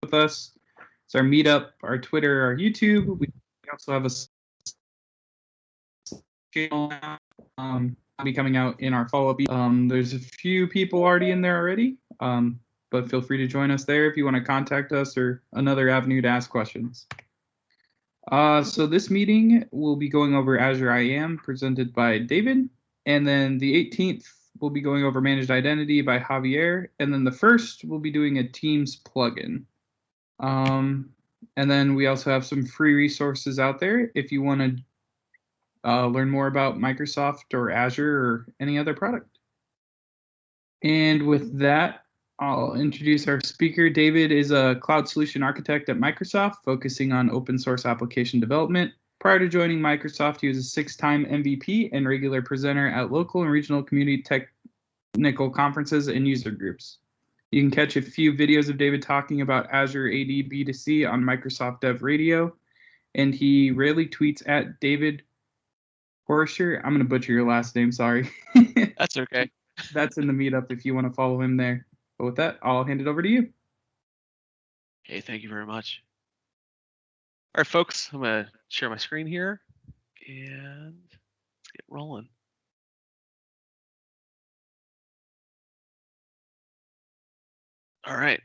with us. It's our meetup, our Twitter, our YouTube. We also have a channel now. Be coming out in our follow-up. There's a few people already in there already, but feel free to join us there if you want to contact us or another avenue to ask questions. So this meeting will be going over Azure IAM presented by David, and then the 18th we'll be going over Managed Identity by Javier, and then the first we'll be doing a Teams plugin. And then we also have some free resources out there if you want to learn more about Microsoft or Azure or any other product. And with that, I'll introduce our speaker. David is a cloud solution architect at Microsoft, focusing on open source application development. Prior to joining Microsoft, he was a 6-time MVP and regular presenter at local and regional community technical conferences and user groups. You can catch a few videos of David talking about Azure AD B2C on Microsoft Dev Radio, and he rarely tweets at David Hoerster. I'm going to butcher your last name, sorry. That's okay. That's in the meetup if you want to follow him there. But with that, I'll hand it over to you. Okay, thank you very much. All right, folks, I'm going to share my screen here, and let's get rolling. All right.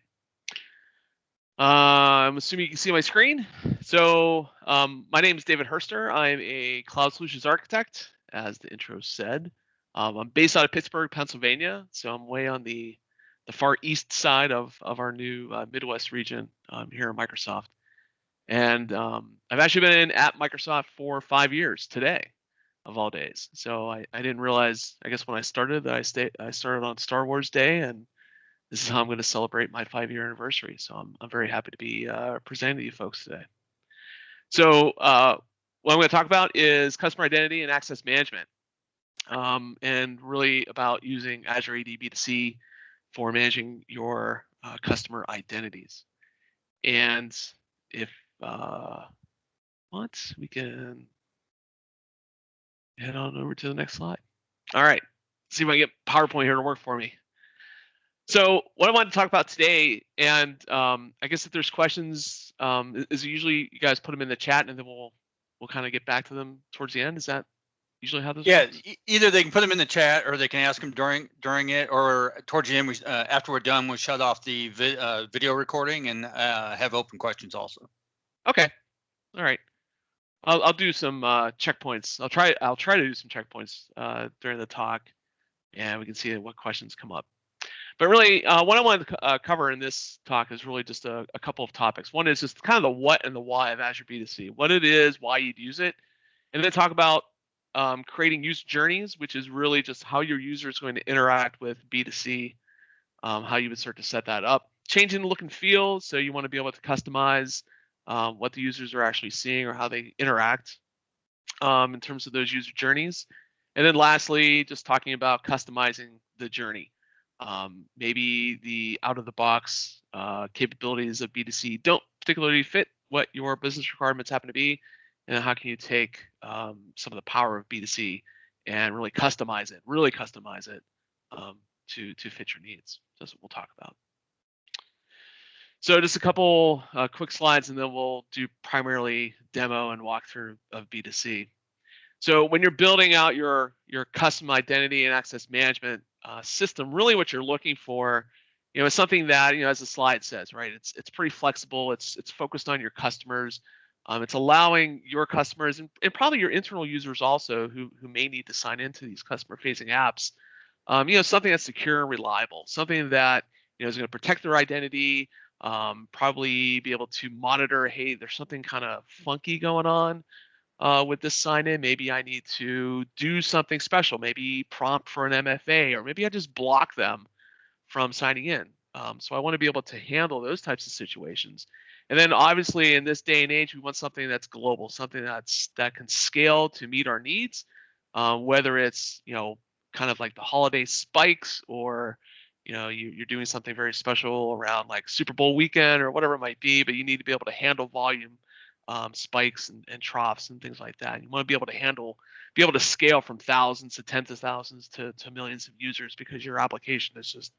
I'm assuming you can see my screen. So my name is David Hoerster. I'm a cloud solutions architect, as the intro said. I'm based out of Pittsburgh, Pennsylvania. So I'm way on the far east side of our new Midwest region here at Microsoft. And I've actually been at Microsoft for 5 years today, of all days. So I didn't realize, I guess when I started, that I started on Star Wars Day, and this is how I'm going to celebrate my 5-year anniversary. So I'm very happy to be presenting to you folks today. So what I'm going to talk about is customer identity and access management, and really about using Azure AD B2C for managing your customer identities. And if we can head on over to the next slide. All right, see if I can get PowerPoint here to work for me. So what I wanted to talk about today, and I guess if there's questions, is usually you guys put them in the chat, and then we'll kind of get back to them towards the end. Is that usually how this works? Either they can put them in the chat, or they can ask them during it, or towards the end. After we're done, we'll shut off the video recording and have open questions also. Okay, all right. I'll do some checkpoints. I'll try to do some checkpoints during the talk, and we can see what questions come up. But really, what I wanted to cover in this talk is really just a couple of topics. One is just kind of the what and the why of Azure B2C, what it is, why you'd use it, and then talk about creating user journeys, which is really just how your user is going to interact with B2C, how you would start to set that up. Changing the look and feel, so you want to be able to customize what the users are actually seeing or how they interact in terms of those user journeys. And then lastly, just talking about customizing the journey. Maybe the out-of-the-box capabilities of B2C don't particularly fit what your business requirements happen to be, and how can you take some of the power of B2C and really customize it to fit your needs. That's what we'll talk about. So just a couple quick slides, and then we'll do primarily demo and walkthrough of B2C. So when you're building out your custom identity and access management system, really what you're looking for, is something that, as the slide says, right? It's pretty flexible. It's focused on your customers. It's allowing your customers and probably your internal users also who may need to sign into these customer-facing apps, something that's secure and reliable, something that is going to protect their identity, probably be able to monitor, hey, there's something kind of funky going on with this sign-in. Maybe I need to do something special, maybe prompt for an MFA, or maybe I just block them from signing in. So I want to be able to handle those types of situations. And then obviously in this day and age, we want something that's global, something that can scale to meet our needs, whether it's, kind of like the holiday spikes, or you're doing something very special around like Super Bowl weekend or whatever it might be, but you need to be able to handle volume spikes and troughs and things like that. You want to be able to scale from thousands to tens of thousands to millions of users, because your application is just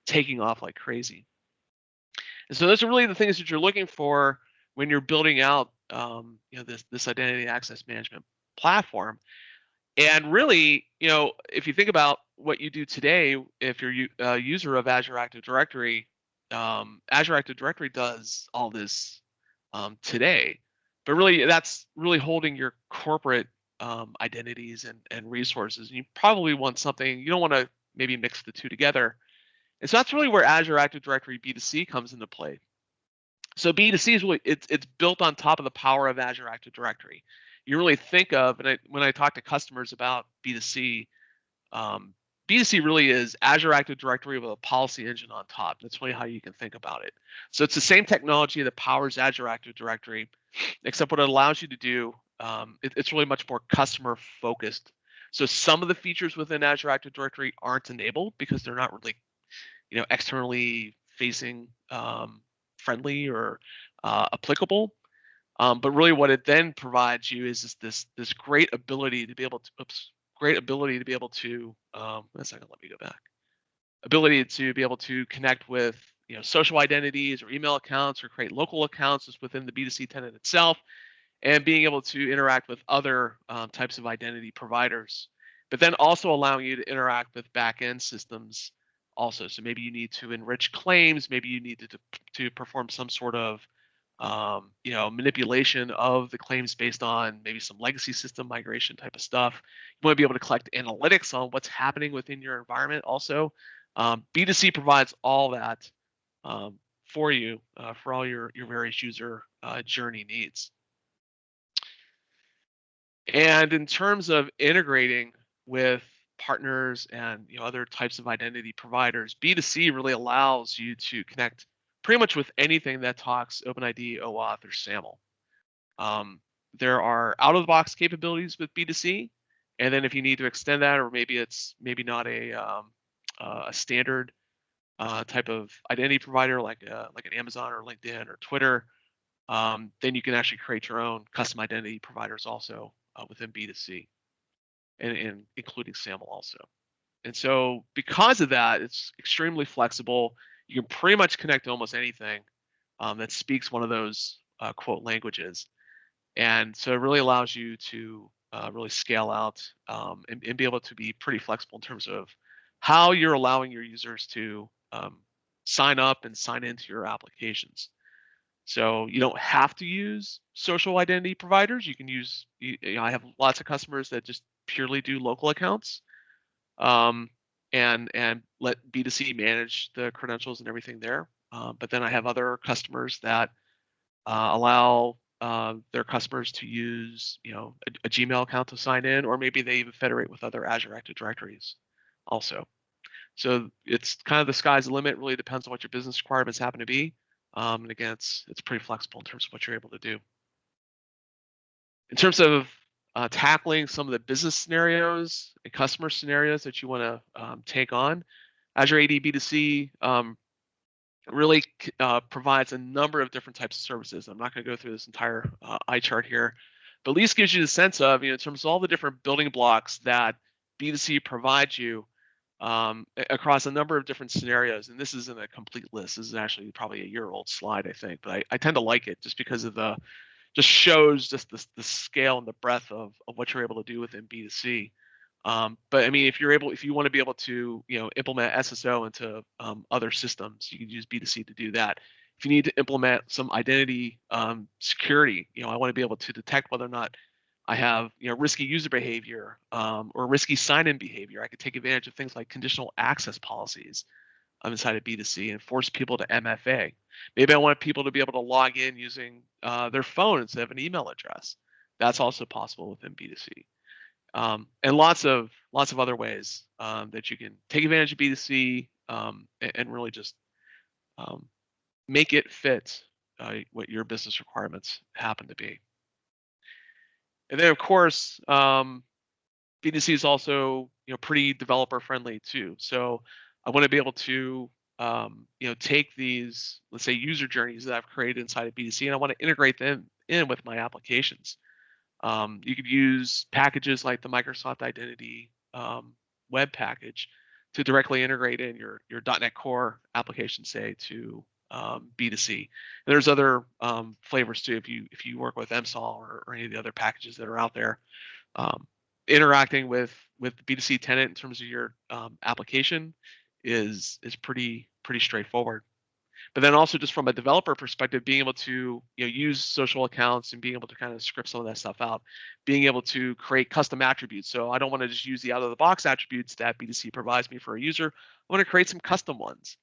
taking off like crazy. And so those are really the things that you're looking for when you're building out this identity access management platform. And really, if you think about what you do today, if you're a user of Azure Active Directory, Azure Active Directory does all this today. But really, that's really holding your corporate identities and resources. And you probably want something, you don't want to maybe mix the two together. And so that's really where Azure Active Directory B2C comes into play. So B2C is really, it's built on top of the power of Azure Active Directory. You really think of, and when I talk to customers about B2C, B2C really is Azure Active Directory with a policy engine on top. That's really how you can think about it. So it's the same technology that powers Azure Active Directory, except what it allows you to do, it's really much more customer focused. So some of the features within Azure Active Directory aren't enabled because they're not really, externally facing friendly or applicable. But really, what it then provides you is this great ability to be able to, one second, let me go back. Ability to be able to connect with social identities or email accounts or create local accounts just within the B2C tenant itself, and being able to interact with other types of identity providers, but then also allowing you to interact with back-end systems also. So maybe you need to enrich claims, maybe you need to perform some sort of manipulation of the claims based on maybe some legacy system migration type of stuff. You want to be able to collect analytics on what's happening within your environment also. B2C provides all that for you for all your various user journey needs. And in terms of integrating with partners and other types of identity providers, B2C really allows you to connect pretty much with anything that talks OpenID, OAuth, or SAML. There are out-of-the-box capabilities with B2C, and then if you need to extend that, or maybe it's not a standard type of identity provider like an Amazon or LinkedIn or Twitter, then you can actually create your own custom identity providers also within B2C, and including SAML also. And so because of that, it's extremely flexible. You can pretty much connect to almost anything that speaks one of those quote languages. And so it really allows you to really scale out and be able to be pretty flexible in terms of how you're allowing your users to sign up and sign into your applications. So you don't have to use social identity providers. You can use, I have lots of customers that just purely do local accounts and let B2C manage the credentials and everything there. But then I have other customers that allow their customers to use a Gmail account to sign in, or maybe they even federate with other Azure Active Directories also. So it's kind of the sky's the limit. It really depends on what your business requirements happen to be. And again, it's pretty flexible in terms of what you're able to do. In terms of tackling some of the business scenarios and customer scenarios that you want to take on, Azure AD B2C really provides a number of different types of services. I'm not going to go through this entire eye chart here, but at least gives you the sense of, in terms of all the different building blocks that B2C provides you across a number of different scenarios. And this isn't a complete list. This is actually probably a year-old slide, I think, but I tend to like it just because of just shows just the scale and the breadth of what you're able to do within B2C. But I mean, if you want to be able to implement SSO into other systems, you can use B2C to do that. If you need to implement some identity security, I want to be able to detect whether or not I have risky user behavior or risky sign-in behavior. I could take advantage of things like conditional access policies inside of B2C and force people to MFA. Maybe I want people to be able to log in using their phone instead of an email address. That's also possible within B2C. And lots of other ways that you can take advantage of B2C and really just make it fit what your business requirements happen to be. And then, of course, B2C is also pretty developer friendly too. So I want to be able to take these, let's say, user journeys that I've created inside of B2C, and I want to integrate them in with my applications. You could use packages like the Microsoft Identity web package to directly integrate in your .NET Core application, say, to B2C. And there's other flavors too. If you work with MSOL or any of the other packages that are out there, interacting with the B2C tenant in terms of your application is pretty straightforward. But then also just from a developer perspective, being able to use social accounts and being able to kind of script some of that stuff out, being able to create custom attributes. So I don't want to just use the out of the box attributes that B2C provides me for a user. I want to create some custom ones.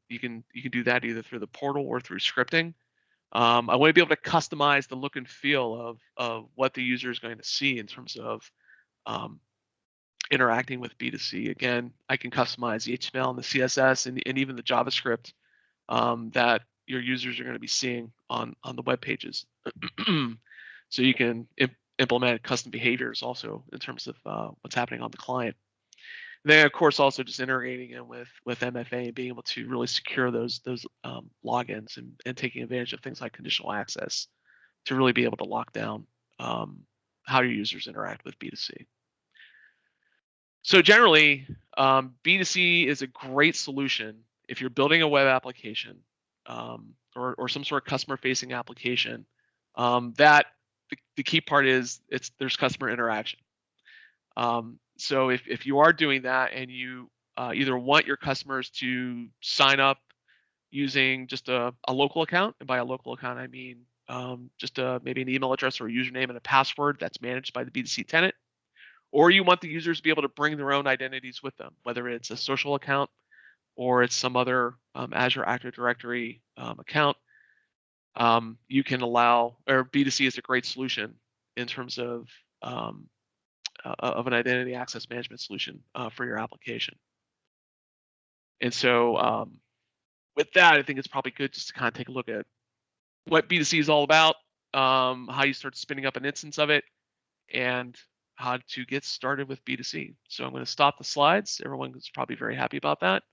You can do that either through the portal or through scripting. I want to be able to customize the look and feel of what the user is going to see in terms of interacting with B2C. Again, I can customize the HTML and the CSS and even the JavaScript that your users are going to be seeing on the web pages. So you can implement custom behaviors also in terms of what's happening on the client. And then of course also just integrating in with MFA and being able to really secure those logins and taking advantage of things like conditional access to really be able to lock down how your users interact with B2C. So generally, B2C is a great solution if you're building a web application or some sort of customer-facing application. That the key part is there's customer interaction. So if you are doing that and you either want your customers to sign up using just a local account, and by a local account I mean just maybe an email address or a username and a password that's managed by the B2C tenant, or you want the users to be able to bring their own identities with them, whether it's a social account or it's some other Azure Active Directory account, you can allow, or B2C is a great solution in terms of an identity access management solution for your application. And so with that, I think it's probably good just to kind of take a look at what B2C is all about, how you start spinning up an instance of it, and how to get started with B2C. So I'm going to stop the slides. Everyone is probably very happy about that.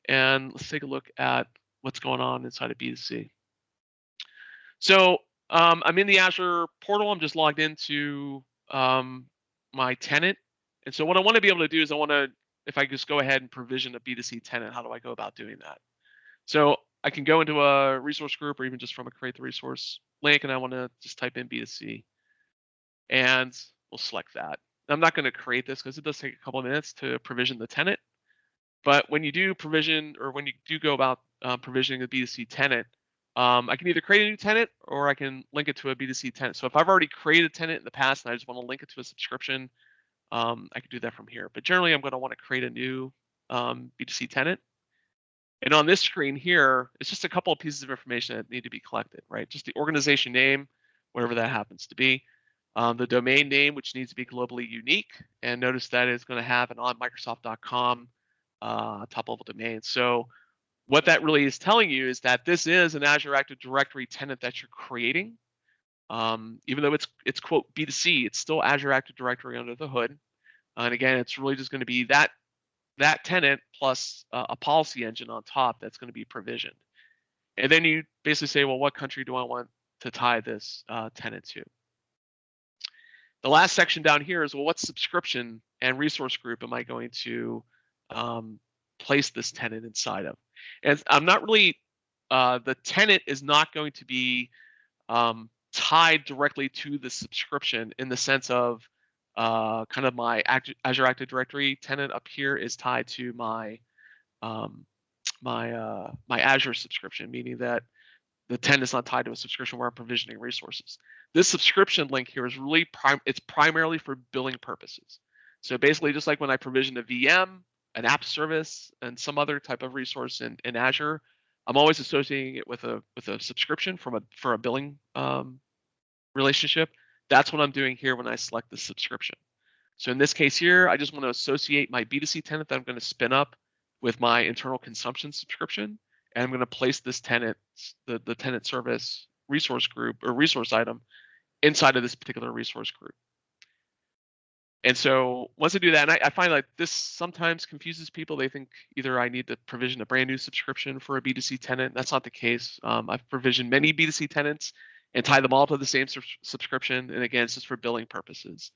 And let's take a look at what's going on inside of B2C. So I'm in the Azure portal. I'm just logged into my tenant. And so what I want to be able to do is if I just go ahead and provision a B2C tenant, how do I go about doing that? So I can go into a resource group or even just from a create the resource link, and I want to just type in B2C. And we'll select that. I'm not going to create this because it does take a couple of minutes to provision the tenant. But when you do provision, or when you do go about provisioning a B2C tenant, I can either create a new tenant or I can link it to a B2C tenant. So if I've already created a tenant in the past and I just want to link it to a subscription, I can do that from here. But generally, I'm going to want to create a new B2C tenant. And on this screen here, it's just a couple of pieces of information that need to be collected, right? Just the organization name, whatever that happens to be. The domain name, which needs to be globally unique. And notice that it's going to have an on Microsoft.com top level domain. So what that really is telling you is that this is an Azure Active Directory tenant that you're creating. Even though it's quote B2C, it's still Azure Active Directory under the hood. And again, it's really just going to be that tenant plus a policy engine on top that's going to be provisioned. And then you basically say, well, what country do I want to tie this tenant to? The last section down here is, well, what subscription and resource group am I going to place this tenant inside of? And I'm not really, the tenant is not going to be tied directly to the subscription in the sense of kind of my Azure Active Directory tenant up here is tied to my my Azure subscription, meaning that the tenant is not tied to a subscription where I'm provisioning resources. This subscription link here is really it's primarily for billing purposes. So basically, just like when I provision a VM, an app service, and some other type of resource in Azure, I'm always associating it with a subscription for a billing relationship. That's what I'm doing here when I select the subscription. So in this case here, I just want to associate my B2C tenant that I'm going to spin up with my internal consumption subscription. And I'm going to place this tenant, the tenant service resource group or resource item inside of this particular resource group. And so once I do that, and I find like this sometimes confuses people. They think either I need to provision a brand new subscription for a B2C tenant. That's not the case. I've provisioned many B2C tenants and tie them all to the same subscription. And again, it's just for billing purposes.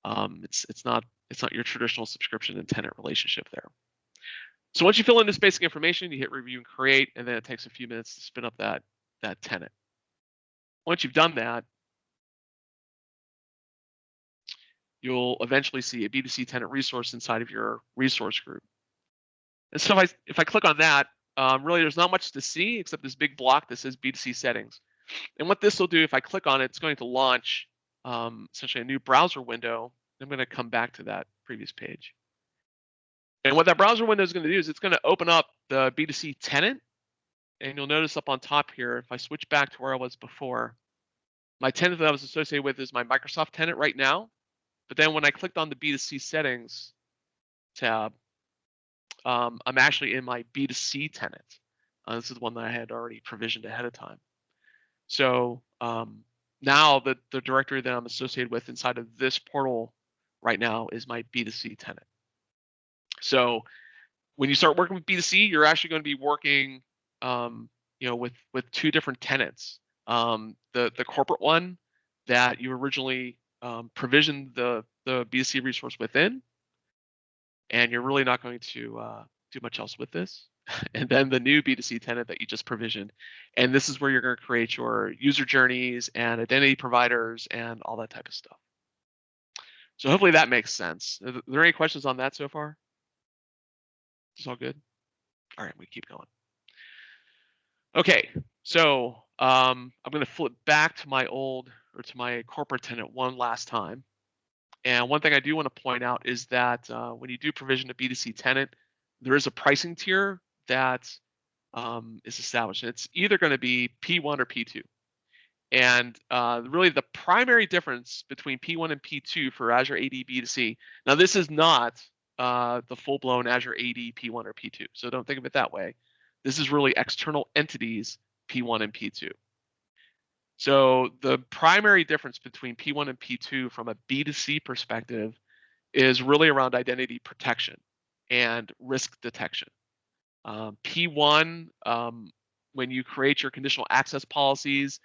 It's not your traditional subscription and tenant relationship there. So once you fill in this basic information, you hit review and create, and then it takes a few minutes to spin up that tenant. Once you've done that, you'll eventually see a B2C tenant resource inside of your resource group. And so if I click on that, really there's not much to see except this big block that says B2C Settings. And what this will do, if I click on it, it's going to launch essentially a new browser window. I'm going to come back to that previous page. And what that browser window is going to do is it's going to open up the B2C tenant. And you'll notice up on top here, if I switch back to where I was before, my tenant that I was associated with is my Microsoft tenant right now. But then when I clicked on the B2C Settings tab, I'm actually in my B2C tenant. This is one that I had already provisioned ahead of time. So now the directory that I'm associated with inside of this portal right now is my B2C tenant. So when you start working with B2C, you're actually going to be working, with two different tenants. The corporate one that you originally provisioned the B2C resource within, and you're really not going to do much else with this. And then the new B2C tenant that you just provisioned. And this is where you're going to create your user journeys and identity providers and all that type of stuff. So hopefully that makes sense. Are there any questions on that so far? Is this all good? All right, we keep going. Okay, so I'm going to flip back to my corporate tenant one last time. And one thing I do want to point out is that when you do provision a B2C tenant, there is a pricing tier that is established. It's either going to be P1 or P2. And really the primary difference between P1 and P2 for Azure AD B2C, now this is not the full-blown Azure AD P1 or P2, so don't think of it that way. This is really external entities P1 and P2. So the primary difference between P1 and P2 from a B2C perspective is really around identity protection and risk detection. P1, when you create your conditional access policies,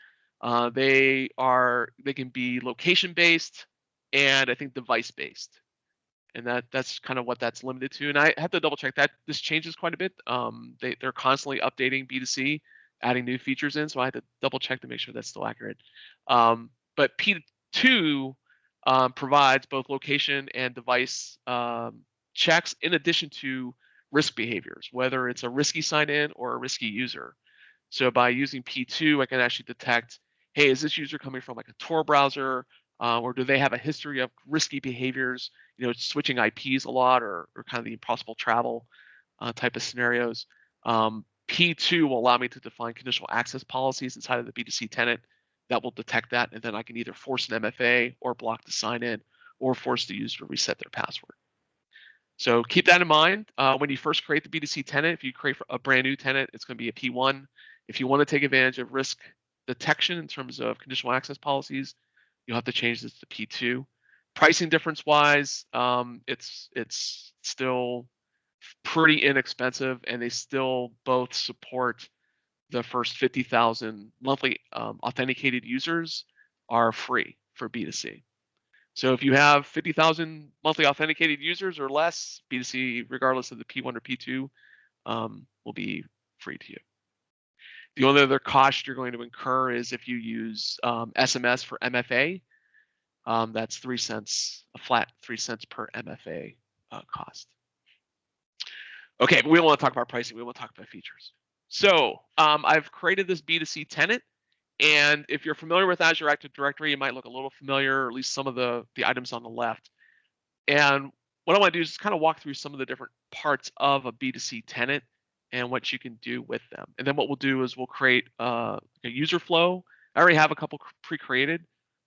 they can be location-based and I think device-based. And that's kind of what that's limited to. And I have to double check that this changes quite a bit. They're constantly updating B2C, adding new features in, so I had to double check to make sure that's still accurate. But P2 provides both location and device checks in addition to risk behaviors, whether it's a risky sign-in or a risky user. So by using P2, I can actually detect, hey, is this user coming from like a Tor browser, or do they have a history of risky behaviors, switching IPs a lot, or kind of the impossible travel type of scenarios. P2 will allow me to define conditional access policies inside of the B2C tenant that will detect that, and then I can either force an MFA or block the sign-in or force the user to reset their password. So keep that in mind. When you first create the B2C tenant, if you create a brand new tenant, it's going to be a P1. If you want to take advantage of risk detection in terms of conditional access policies, you'll have to change this to P2. Pricing difference-wise, it's still pretty inexpensive, and they still both support the first 50,000 monthly authenticated users are free for B2C. So if you have 50,000 monthly authenticated users or less, B2C, regardless of the P1 or P2, will be free to you. The only other cost you're going to incur is if you use SMS for MFA. That's 3 cents, a flat 3 cents per MFA cost. Okay, but we don't want to talk about pricing. We want to talk about features. So I've created this B2C tenant. And if you're familiar with Azure Active Directory, it might look a little familiar, or at least some of the items on the left. And what I want to do is just kind of walk through some of the different parts of a B2C tenant and what you can do with them. And then what we'll do is we'll create a user flow. I already have a couple pre-created,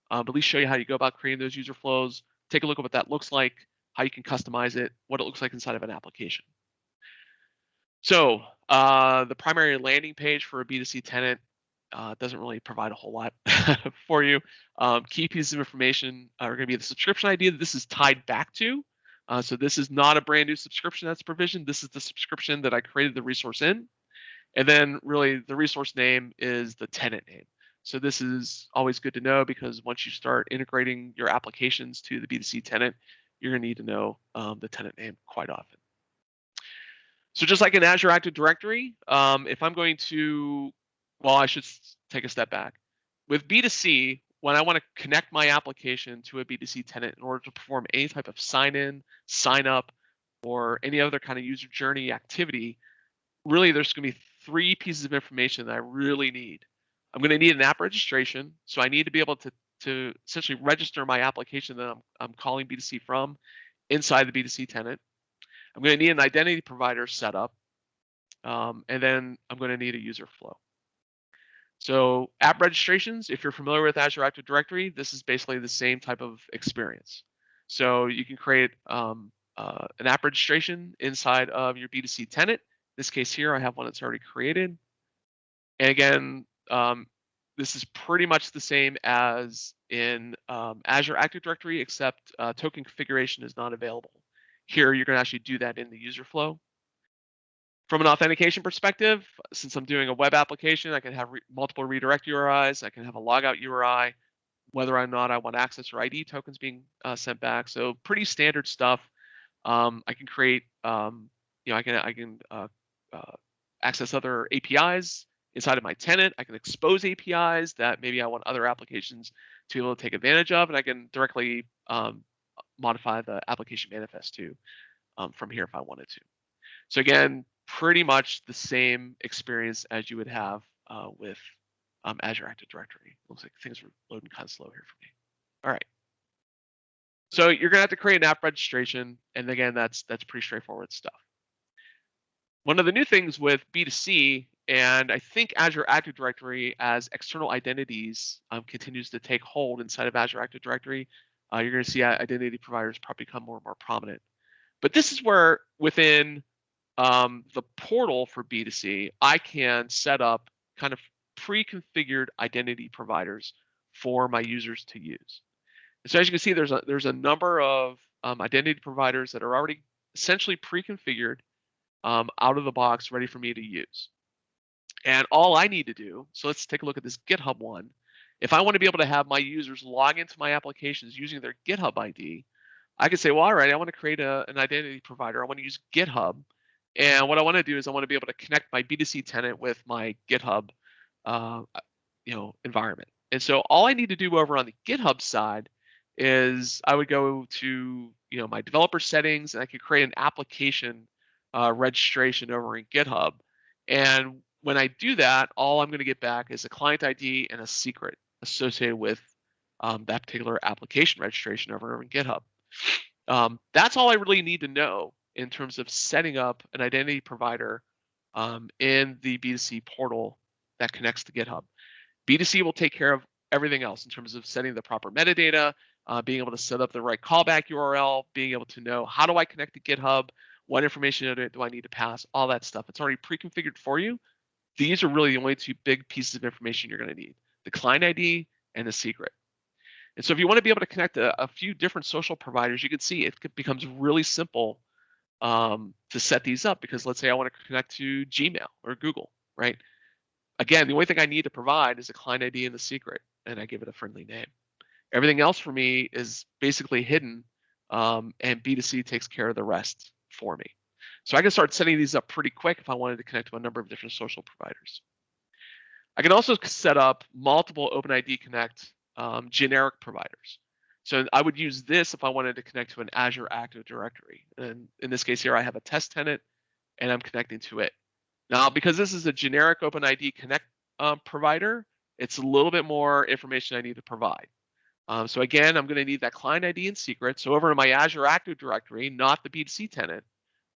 but at least show you how you go about creating those user flows. Take a look at what that looks like, how you can customize it, what it looks like inside of an application. So the primary landing page for a B2C tenant doesn't really provide a whole lot for you. Key pieces of information are going to be the subscription ID that this is tied back to. So this is not a brand new subscription that's provisioned. This is the subscription that I created the resource in. And then really the resource name is the tenant name. So this is always good to know because once you start integrating your applications to the B2C tenant, you're going to need to know the tenant name quite often. So just like in Azure Active Directory, if I'm going to, well, I should take a step back. With B2C, when I want to connect my application to a B2C tenant in order to perform any type of sign in, sign up, or any other kind of user journey activity, really there's going to be 3 pieces of information that I really need. I'm going to need an app registration. So I need to be able to essentially register my application that I'm calling B2C from inside the B2C tenant. I'm going to need an identity provider set up, and then I'm going to need a user flow. So app registrations, if you're familiar with Azure Active Directory, this is basically the same type of experience. So you can create an app registration inside of your B2C tenant. In this case here, I have one that's already created. And again, this is pretty much the same as in Azure Active Directory, except token configuration is not available. Here, you're going to actually do that in the user flow. From an authentication perspective, since I'm doing a web application, I can have multiple redirect URIs. I can have a logout URI, whether or not I want access or ID tokens being sent back. So pretty standard stuff. I can create, I can access other APIs inside of my tenant. I can expose APIs that maybe I want other applications to be able to take advantage of, and I can directly modify the application manifest too from here if I wanted to. So again, pretty much the same experience as you would have with Azure Active Directory. Looks like things are loading kind of slow here for me. All right. So you're gonna have to create an app registration, and again, that's pretty straightforward stuff. One of the new things with B2C, and I think Azure Active Directory as external identities continues to take hold inside of Azure Active Directory, you're gonna see identity providers probably become more and more prominent. But this is where within the portal for B2C, I can set up kind of pre-configured identity providers for my users to use. And so as you can see, there's a number of identity providers that are already essentially pre-configured out of the box, ready for me to use. And all I need to do, so let's take a look at this GitHub one. If I want to be able to have my users log into my applications using their GitHub ID, I can say, well, all right, I want to create an identity provider. I want to use GitHub. And what I want to do is I want to be able to connect my B2C tenant with my GitHub environment. And so all I need to do over on the GitHub side is I would go to my developer settings, and I could create an application registration over in GitHub. And when I do that, all I'm going to get back is a client ID and a secret associated with that particular application registration over in GitHub. That's all I really need to know in terms of setting up an identity provider in the B2C portal that connects to GitHub. B2C will take care of everything else in terms of setting the proper metadata, being able to set up the right callback URL, being able to know how do I connect to GitHub, what information do I need to pass, all that stuff. It's already pre-configured for you. These are really the only 2 big pieces of information you're going to need, the client ID and the secret. And so if you want to be able to connect a few different social providers, you can see it becomes really simple to set these up, because let's say I want to connect to Gmail or Google, right? Again, the only thing I need to provide is a client ID and the secret, and I give it a friendly name. Everything else for me is basically hidden, and B2C takes care of the rest for me. So I can start setting these up pretty quick if I wanted to connect to a number of different social providers. I can also set up multiple OpenID Connect generic providers. So I would use this if I wanted to connect to an Azure Active Directory. And in this case here, I have a test tenant, and I'm connecting to it. Now, because this is a generic OpenID Connect provider, it's a little bit more information I need to provide. So again, I'm going to need that client ID and secret. So over in my Azure Active Directory, not the B2C tenant,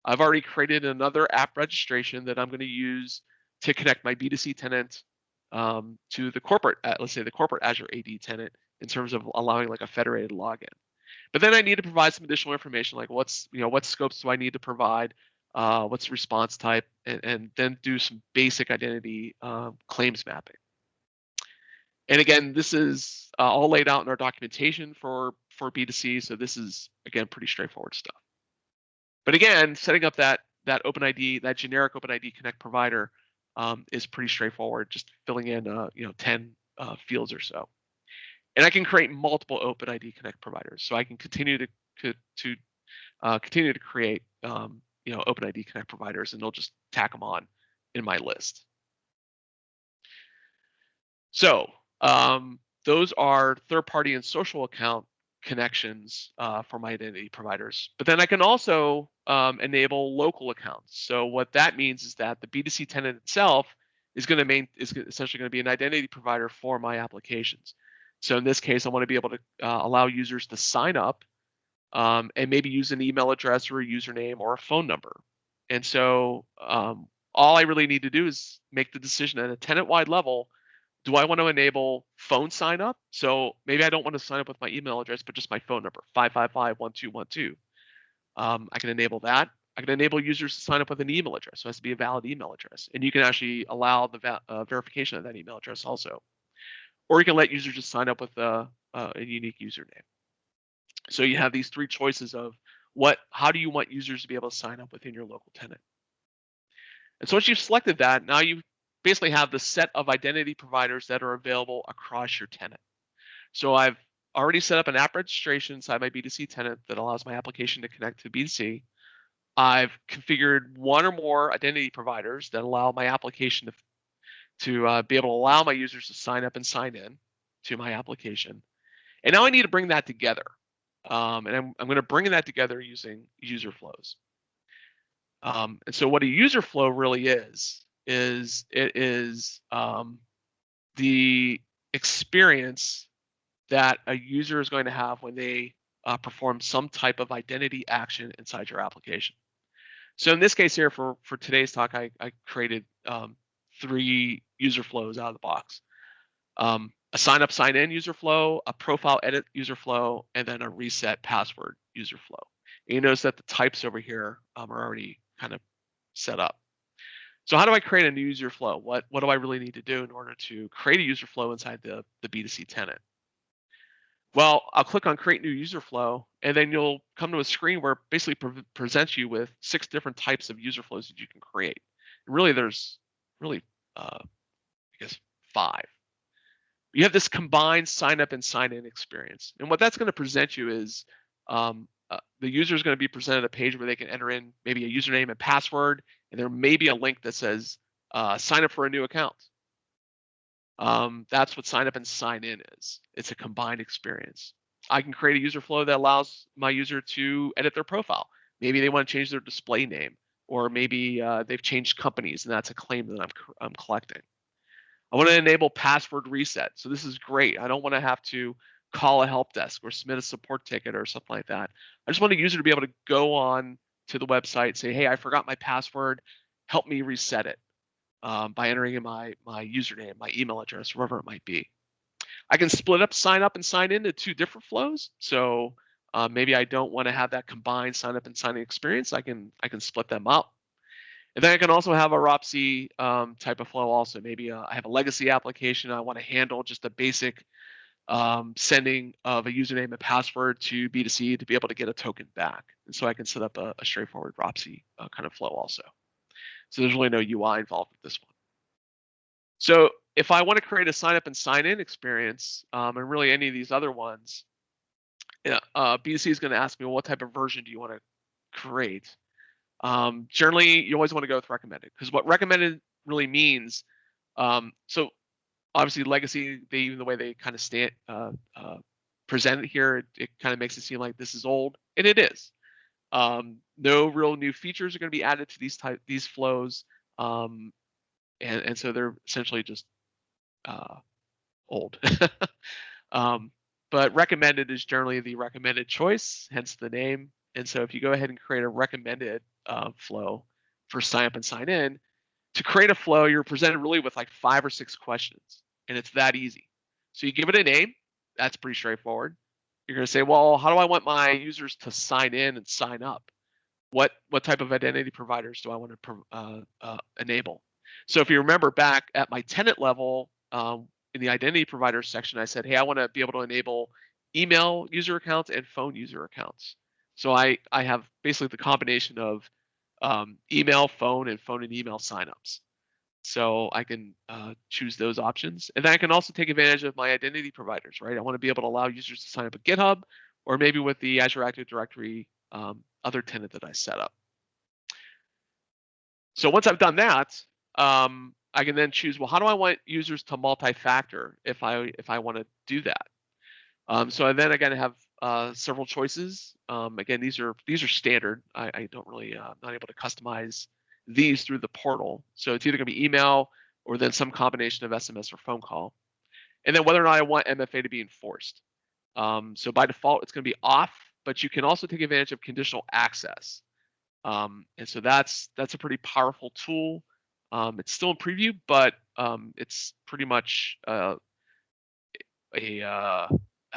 I've already created another app registration that I'm going to use to connect my B2C tenant to the corporate, let's say the corporate Azure AD tenant, in terms of allowing like a federated login. But then I need to provide some additional information, like what scopes do I need to provide, what's the response type, and then do some basic identity claims mapping. And again, this is all laid out in our documentation for B2C. So this is, again, pretty straightforward stuff. But again, setting up that OpenID, that generic OpenID Connect provider is pretty straightforward, just filling in 10 fields or so. And I can create multiple OpenID Connect providers. So I can continue to create OpenID Connect providers, and they'll just tack them on in my list. So those are third-party and social account connections for my identity providers. But then I can also enable local accounts. So what that means is that the B2C tenant itself is essentially going to be an identity provider for my applications. So in this case, I want to be able to allow users to sign up and maybe use an email address or a username or a phone number. And so all I really need to do is make the decision at a tenant-wide level. Do I want to enable phone sign up? So maybe I don't want to sign up with my email address, but just my phone number, 555-1212. I can enable that. I can enable users to sign up with an email address. So it has to be a valid email address. And you can actually allow the verification of that email address also. Or you can let users just sign up with a unique username. So you have these three choices of how do you want users to be able to sign up within your local tenant. And so once you've selected that, now you basically have the set of identity providers that are available across your tenant. So I've already set up an app registration inside my B2C tenant that allows my application to connect to B2C. I've configured one or more identity providers that allow my application to be able to allow my users to sign up and sign in to my application. And now I need to bring that together. And I'm going to bring that together using user flows. And so what a user flow really is the experience that a user is going to have when they perform some type of identity action inside your application. So in this case here, for today's talk, I created 3 user flows out of the box. A sign up, sign in user flow, a profile edit user flow, and then a reset password user flow. And you notice that the types over here are already kind of set up. So how do I create a new user flow? What do I really need to do in order to create a user flow inside the B2C tenant? Well, I'll click on create new user flow, and then you'll come to a screen where it basically presents you with 6 different types of user flows that you can create. And really, there's I guess 5. You have this combined sign up and sign in experience. And what that's going to present you is the user is going to be presented a page where they can enter in maybe a username and password, and there may be a link that says sign up for a new account. That's what sign up and sign in is. It's a combined experience. I can create a user flow that allows my user to edit their profile. Maybe they want to change their display name, or maybe they've changed companies and that's a claim that I'm collecting. I want to enable password reset. So this is great. I don't want to have to call a help desk or submit a support ticket or something like that. I just want a user to be able to go on to the website, say, hey, I forgot my password. Help me reset it by entering in my username, my email address, wherever it might be. I can split up sign up and sign in to 2 different flows. So maybe I don't want to have that combined sign up and sign in experience. I can split them up. And then I can also have a ROPC type of flow also. Maybe I have a legacy application. I want to handle just a basic sending of a username and password to B2C to be able to get a token back. And so I can set up a straightforward ROPC kind of flow also. So there's really no UI involved with this one. So if I want to create a sign up and sign in experience, and really any of these other ones, B2C is going to ask me, well, what type of version do you want to create? Generally, you always want to go with recommended, because what recommended really means, so obviously legacy, even the way they kind of present it here, it kind of makes it seem like this is old, and it is. No real new features are going to be added to these flows, and so they're essentially just old. But recommended is generally the recommended choice, hence the name. And so if you go ahead and create a recommended flow for sign up and sign in, to create a flow, you're presented really with like 5 or 6 questions, and it's that easy. So you give it a name. That's pretty straightforward. You're going to say, well, how do I want my users to sign in and sign up? What type of identity providers do I want to enable? So if you remember back at my tenant level, in the identity provider section, I said, hey, I want to be able to enable email user accounts and phone user accounts. So I have basically the combination of email, phone, and email signups. So I can choose those options. And then I can also take advantage of my identity providers, right? I want to be able to allow users to sign up at GitHub, or maybe with the Azure Active Directory other tenant that I set up. So once I've done that, I can then choose, well, how do I want users to multi-factor if I want to do that? So then I got to have several choices. Again, these are standard. I don't really not able to customize these through the portal. So it's either going to be email or then some combination of SMS or phone call. And then whether or not I want MFA to be enforced. So by default, it's going to be off, but you can also take advantage of conditional access. And so that's a pretty powerful tool. It's still in preview, but it's pretty much a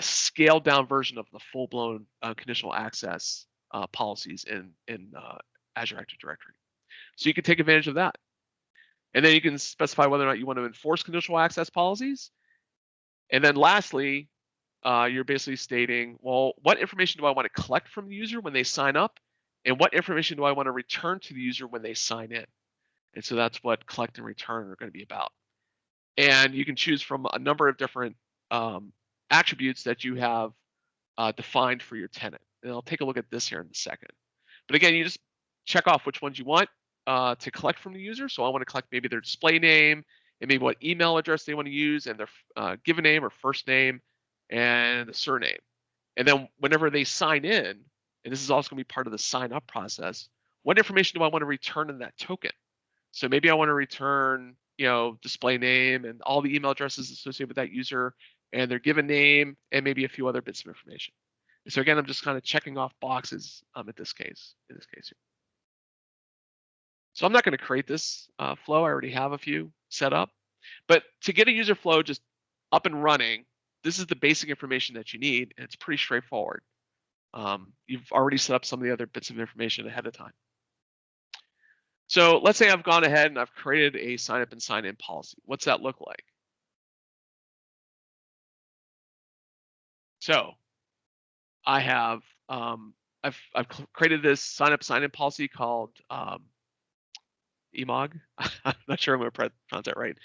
scaled down version of the full-blown conditional access policies in Azure Active Directory. So you can take advantage of that. And then you can specify whether or not you want to enforce conditional access policies. And then lastly, you're basically stating, well, what information do I want to collect from the user when they sign up? And what information do I want to return to the user when they sign in? And so that's what collect and return are going to be about. And you can choose from a number of different attributes that you have defined for your tenant. And I'll take a look at this here in a second. But again, you just check off which ones you want to collect from the user. So I want to collect maybe their display name and maybe what email address they want to use and their given name or first name and the surname. And then whenever they sign in, and this is also going to be part of the sign up process, what information do I want to return in that token? So maybe I want to return, display name and all the email addresses associated with that user and their given name and maybe a few other bits of information. And so again, I'm just kind of checking off boxes in this case here. So I'm not going to create this flow. I already have a few set up. But to get a user flow just up and running, this is the basic information that you need, and it's pretty straightforward. You've already set up some of the other bits of information ahead of time. So let's say I've gone ahead and I've created a sign up and sign in policy. What's that look like? So I have I've created this sign up sign in policy called Imaug. I'm not sure I'm going to pronounce that right.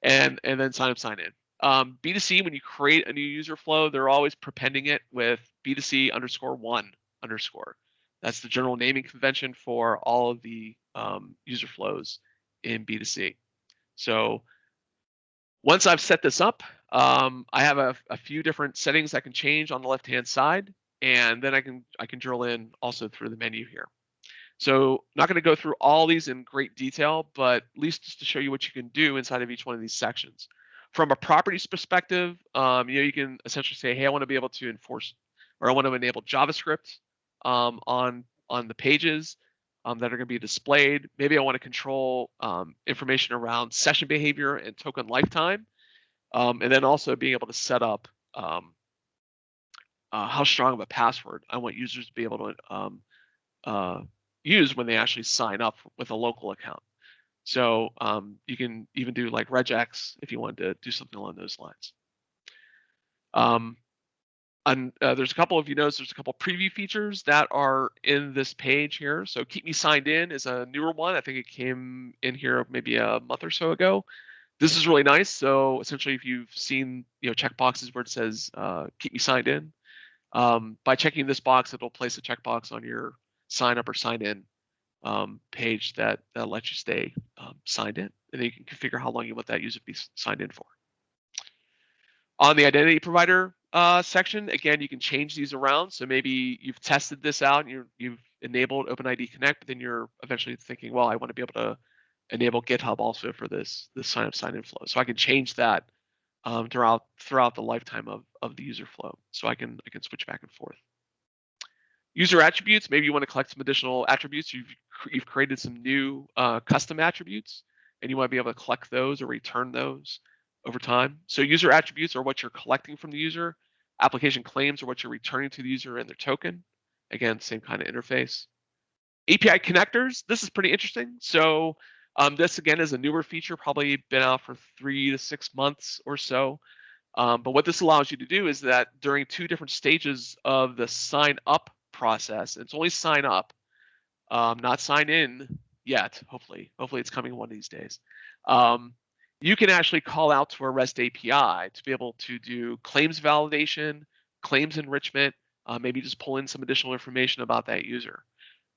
And then sign up sign in. B2C, when you create a new user flow, they're always prepending it with B2C _1 _. That's the general naming convention for all of the user flows in B2C. So once I've set this up, I have a few different settings I can change on the left-hand side, and then I can drill in also through the menu here. So not going to go through all these in great detail, but at least just to show you what you can do inside of each one of these sections. From a properties perspective, you can essentially say, hey, I want to be able to enforce, or I want to enable JavaScript on the pages that are going to be displayed. Maybe I want to control information around session behavior and token lifetime, and then also being able to set up how strong of a password I want users to be able to use when they actually sign up with a local account. So you can even do like regex if you wanted to do something along those lines. And there's a couple of, there's a couple preview features that are in this page here. So keep me signed in is a newer one. I think it came in here maybe a month or so ago. This is really nice. So essentially, if you've seen checkboxes where it says keep me signed in, by checking this box, it'll place a checkbox on your sign up or sign in page that lets you stay signed in, and then you can configure how long you want that user to be signed in for. On the identity provider section, again, you can change these around. So maybe you've tested this out and you've enabled OpenID Connect, but then you're eventually thinking, well, I want to be able to enable GitHub also for this sign up sign in flow. So I can change that throughout the lifetime of the user flow. So I can switch back and forth. User attributes, maybe you want to collect some additional attributes. You've created some new custom attributes, and you want to be able to collect those or return those over time. So user attributes are what you're collecting from the user. Application claims are what you're returning to the user and their token. Again, same kind of interface. API connectors, this is pretty interesting. So this, again, is a newer feature, probably been out for 3 to 6 months or so. But what this allows you to do is that during 2 different stages of the sign up process, it's only sign up, not sign in yet. Hopefully it's coming one of these days. You can actually call out to a REST API to be able to do claims validation, claims enrichment, maybe just pull in some additional information about that user.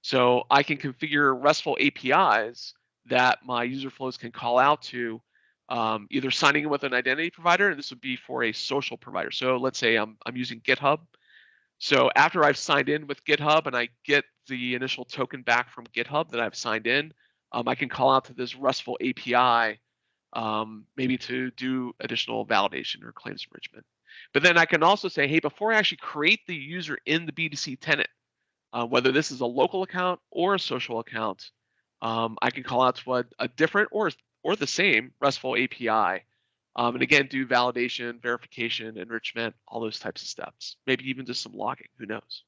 So I can configure RESTful APIs that my user flows can call out to, either signing in with an identity provider, and this would be for a social provider. So let's say I'm using GitHub. So after I've signed in with GitHub and I get the initial token back from GitHub that I've signed in, I can call out to this RESTful API, maybe to do additional validation or claims enrichment. But then I can also say, hey, before I actually create the user in the B2C tenant, whether this is a local account or a social account, I can call out to a different or the same RESTful API, and again do validation, verification, enrichment, all those types of steps. Maybe even just some logging. Who knows?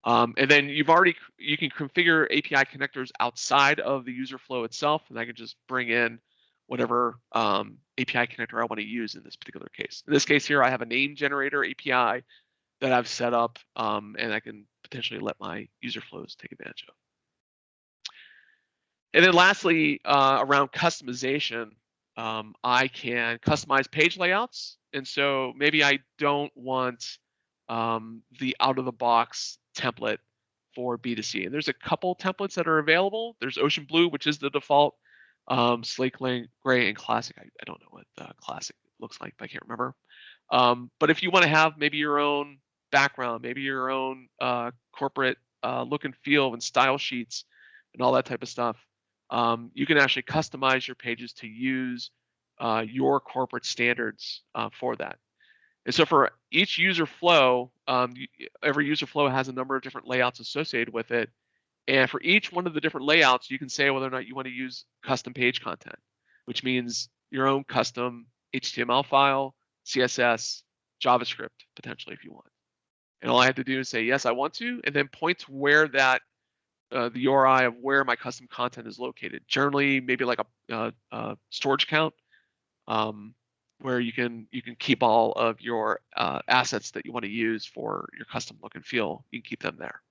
And then you can configure API connectors outside of the user flow itself, and I can just bring in whatever API connector I want to use in this particular case. In this case here, I have a name generator API that I've set up, and I can potentially let my user flows take advantage of. And then lastly, around customization, I can customize page layouts. And so maybe I don't want the out-of-the-box template for B2C. And there's a couple templates that are available. There's Ocean Blue, which is the default, Slate Gray, and Classic. I don't know what Classic looks like, but I can't remember. But if you want to have maybe your own background, maybe your own corporate look and feel and style sheets and all that type of stuff, you can actually customize your pages to use your corporate standards for that. And so for each user flow, every user flow has a number of different layouts associated with it. And for each one of the different layouts, you can say whether or not you want to use custom page content, which means your own custom HTML file, CSS, JavaScript, potentially if you want. And all I have to do is say, yes, I want to, and then point to where that, the URI of where my custom content is located. Generally, maybe like a storage account, where you can keep all of your assets that you want to use for your custom look and feel. You can keep them there.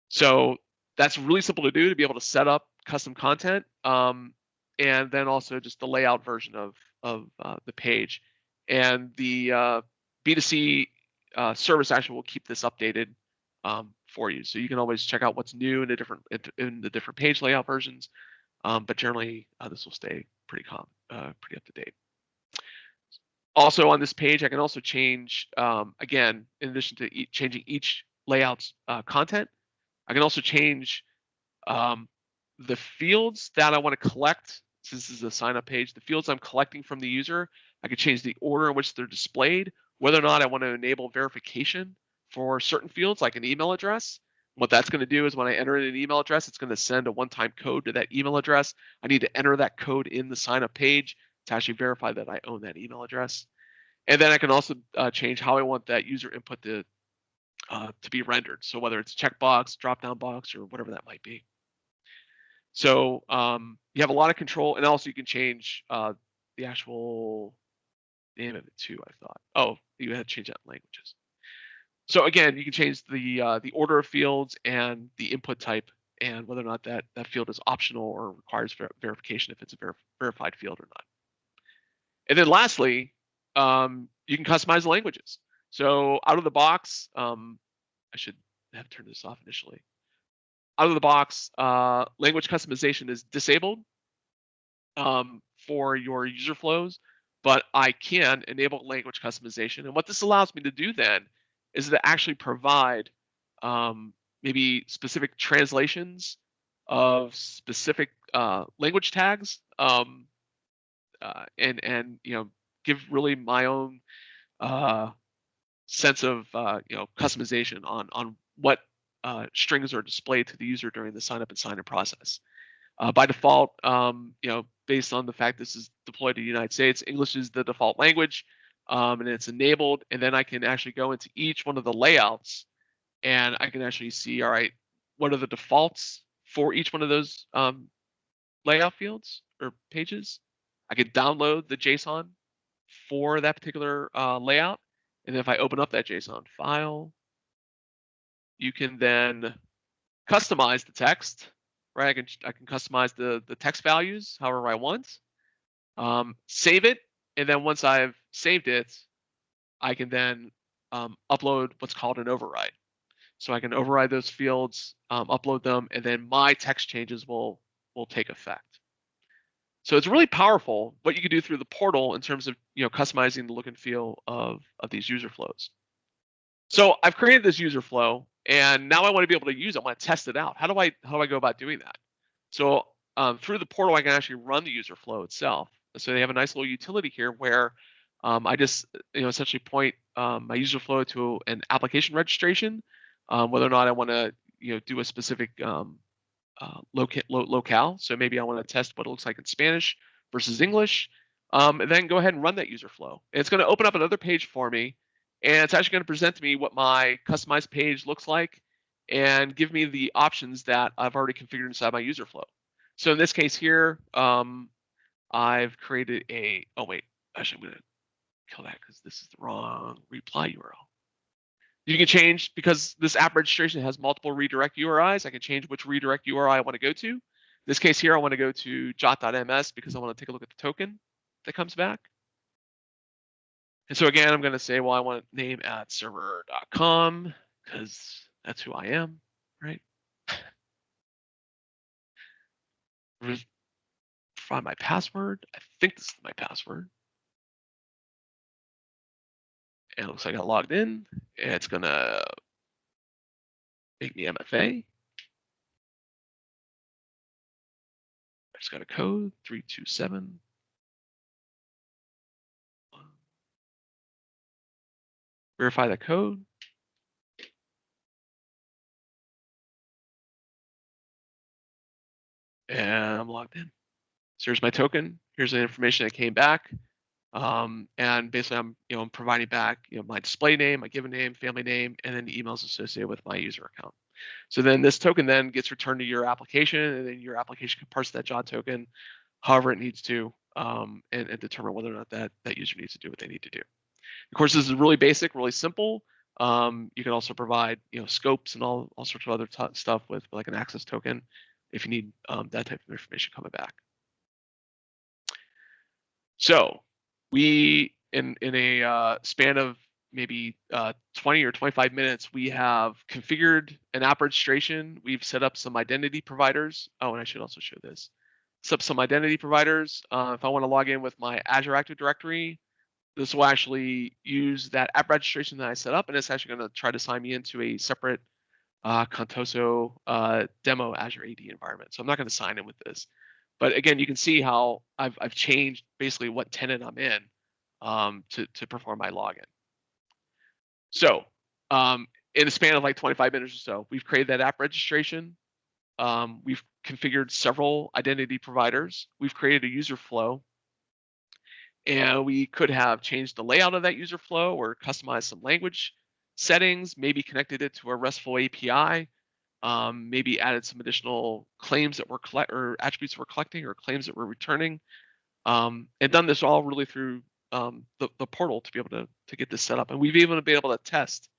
So that's really simple to do, to be able to set up custom content, and then also just the layout version of the page. And the B2C service actually will keep this updated for you, so you can always check out what's new in the different page layout versions. But generally, this will stay pretty up to date. Also on this page, I can also change, again, in addition to changing each layout's content, I can also change the fields that I want to collect. Since this is a sign-up page, the fields I'm collecting from the user, I can change the order in which they're displayed, whether or not I want to enable verification for certain fields, like an email address. What that's going to do is when I enter in an email address, it's going to send a one-time code to that email address. I need to enter that code in the sign-up page to actually verify that I own that email address. And then I can also change how I want that user input to be rendered. So whether it's a checkbox, drop-down box, or whatever that might be. So you have a lot of control, and also you can change the actual name of it too, I thought. Oh, you had to change that in languages. So again, you can change the order of fields and the input type, and whether or not that field is optional or requires verification if it's a verified field or not. And then lastly, you can customize the languages. So out of the box, I should have turned this off initially. Out of the box, language customization is disabled for your user flows, but I can enable language customization. And what this allows me to do then is to actually provide maybe specific translations of specific language tags, and give really my own sense of customization on what strings are displayed to the user during the sign up and sign in process. By default, based on the fact this is deployed to the United States, English is the default language, and it's enabled. And then I can actually go into each one of the layouts, and I can actually see, all right, what are the defaults for each one of those layout fields or pages. I could download the JSON for that particular layout. And then if I open up that JSON file, you can then customize the text, right? I can customize the text values however I want, save it, and then once I've saved it, I can then upload what's called an override. So I can override those fields, upload them, and then my text changes will take effect. So it's really powerful what you can do through the portal in terms of customizing the look and feel of these user flows. So I've created this user flow, and now I want to be able to use it. I want to test it out. How do I go about doing that? So through the portal, I can actually run the user flow itself. So they have a nice little utility here where I just essentially point my user flow to an application registration, whether or not I want to do a specific locale. So maybe I want to test what it looks like in Spanish versus English, and then go ahead and run that user flow. And it's going to open up another page for me, and it's actually going to present to me what my customized page looks like and give me the options that I've already configured inside my user flow. So in this case here, I've created a, oh wait, actually I'm going to kill that because this is the wrong reply URL. You can change, because this app registration has multiple redirect URIs, I can change which redirect URI I want to go to. In this case here, I want to go to jot.ms because I want to take a look at the token that comes back. And so again, I'm going to say, well, I want to name at server.com because that's who I am, right? Provide my password. I think this is my password. And it looks like I logged in. And it's going to make me MFA. I just got a code, 327. Verify the code. And I'm logged in. So here's my token. Here's the information that came back. And basically I'm providing back my display name, my given name, family name, and then the emails associated with my user account. So then this token then gets returned to your application, and then your application can parse that JOT token however it needs to, and determine whether or not that user needs to do what they need to do. Of course, this is really basic, really simple. You can also provide scopes and all sorts of other stuff with like an access token if you need that type of information coming back. So we, in a span of maybe 20 or 25 minutes, we have configured an app registration. We've set up some identity providers. Oh, and I should also show this. Set up some identity providers. If I want to log in with my Azure Active Directory, this will actually use that app registration that I set up, and it's actually going to try to sign me into a separate Contoso demo Azure AD environment. So I'm not going to sign in with this. But again, you can see how I've changed basically what tenant I'm in to perform my login. So in a span of like 25 minutes or so, we've created that app registration. We've configured several identity providers. We've created a user flow. And we could have changed the layout of that user flow or customized some language settings, maybe connected it to a RESTful API, maybe added some additional claims that we're or attributes we're collecting or claims that we're returning, and done this all really through the portal to be able to get this set up. And we've even been able to test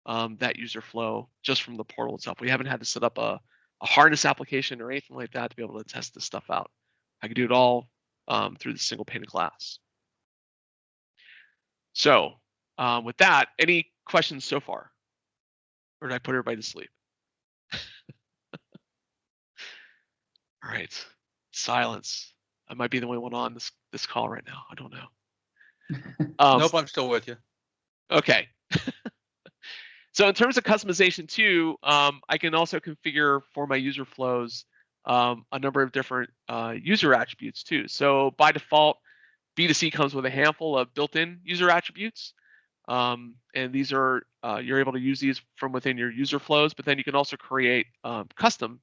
that user flow just from the portal itself. We haven't had to set up a harness application or anything like that to be able to test this stuff out. I can do it all through the single pane of glass. So with that, any questions so far? Or did I put everybody to sleep? All right, silence. I might be the only one on this call right now. I don't know. Nope, I'm still with you. Okay. So in terms of customization too, I can also configure for my user flows a number of different user attributes too. So by default, B2C comes with a handful of built-in user attributes. And these are, you're able to use these from within your user flows, but then you can also create custom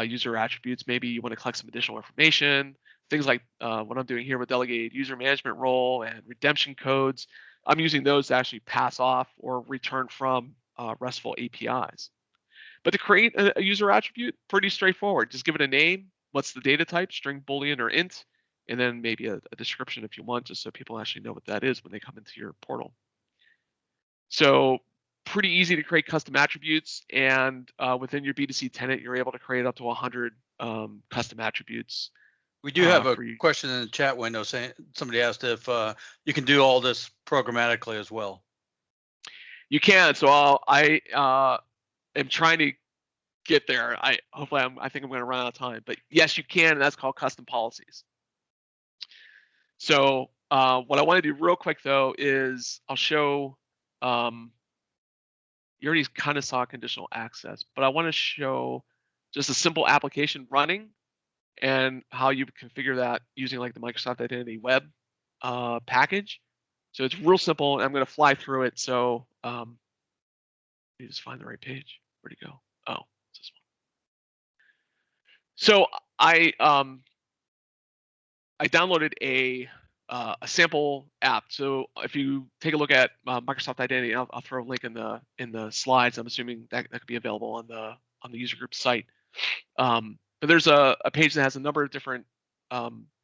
user attributes. Maybe you want to collect some additional information, things like what I'm doing here with delegated user management role and redemption codes. I'm using those to actually pass off or return from RESTful APIs. But to create a user attribute, pretty straightforward. Just give it a name. What's the data type, string, boolean, or int? And then maybe a description if you want, just so people actually know what that is when they come into your portal. So pretty easy to create custom attributes, and within your B2C tenant, you're able to create up to 100 custom attributes. We do have a question in the chat window saying, somebody asked if you can do all this programmatically as well. You can. So I am trying to get there. I think I'm going to run out of time, but yes, you can, and that's called custom policies. So what I want to do real quick though is I'll show. You already kind of saw conditional access, but I want to show just a simple application running and how you configure that using like the Microsoft Identity Web package. So it's real simple, and I'm going to fly through it. So let me just find the right page. Where'd it go? Oh, it's this one. So I downloaded a sample app. So if you take a look at Microsoft Identity, I'll throw a link in the slides. I'm assuming that could be available on the user group site. But there's a page that has a number of different